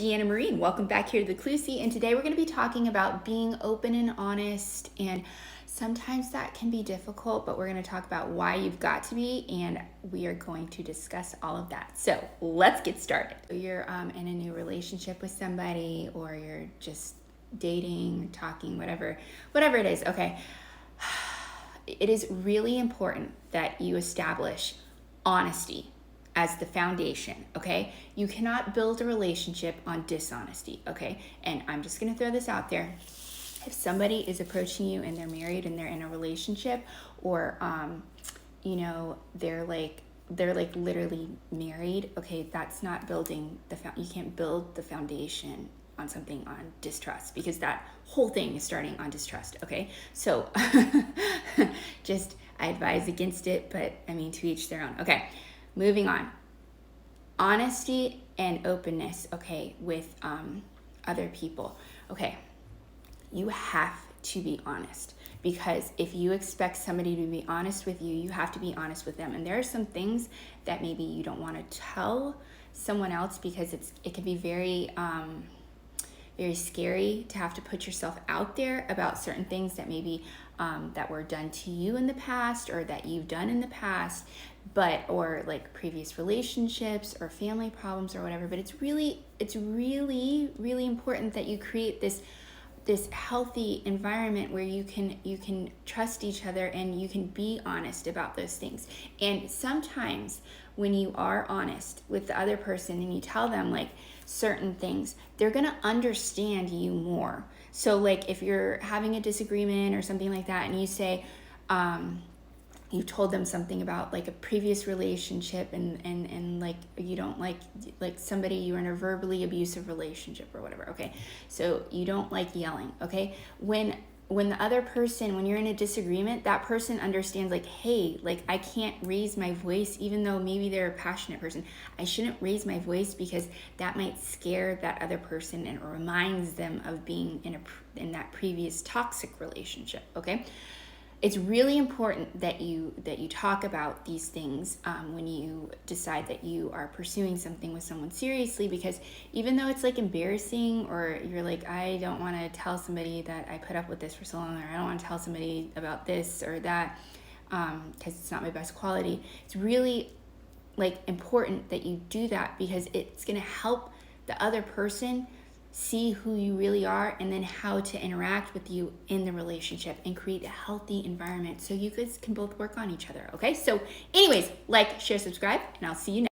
Deanna Marie, and welcome back here to the Cluesy. And today we're going to be talking about being open and honest, and sometimes that can be difficult, but we're going to talk about why you've got to be, and we are going to discuss all of that. So let's get started. You're in a new relationship with somebody, or you're just dating, talking, whatever it is. Okay, it is really important that you establish honesty as the foundation, okay? You cannot build a relationship on dishonesty, okay? And I'm just gonna throw this out there. If somebody is approaching you and they're married and they're in a relationship, or they're like literally married, okay, that's not building you can't build the foundation on something on distrust, because that whole thing is starting on distrust, okay? So just I advise against it, but I mean, to each their own. Okay, moving on. Honesty and openness, okay, with other people. Okay, you have to be honest, because if you expect somebody to be honest with you, you have to be honest with them. And there are some things that maybe you don't want to tell someone else, because it can be very scary to have to put yourself out there about certain things that maybe that were done to you in the past, or that you've done in the past, or like previous relationships or family problems or whatever. But it's really important that you create this healthy environment where you can trust each other and you can be honest about those things. And sometimes when you are honest with the other person and you tell them like certain things, they're gonna understand you more. So like if you're having a disagreement or something like that, and you say you told them something about like a previous relationship, and like you don't like somebody, you're in a verbally abusive relationship or whatever, okay? So you don't like yelling, okay? When the other person, when you're in a disagreement, that person understands like, hey, like I can't raise my voice, even though maybe they're a passionate person. I shouldn't raise my voice because that might scare that other person, and it reminds them of being in that previous toxic relationship, okay? It's really important that you talk about these things when you decide that you are pursuing something with someone seriously, because even though it's like embarrassing, or you're like, I don't want to tell somebody that I put up with this for so long, or I don't want to tell somebody about this or that because it's not my best quality, it's really like important that you do that, because it's going to help the other person see who you really are, and then how to interact with you in the relationship and create a healthy environment so you guys can both work on each other, okay? So anyways, like, share, subscribe, and I'll see you next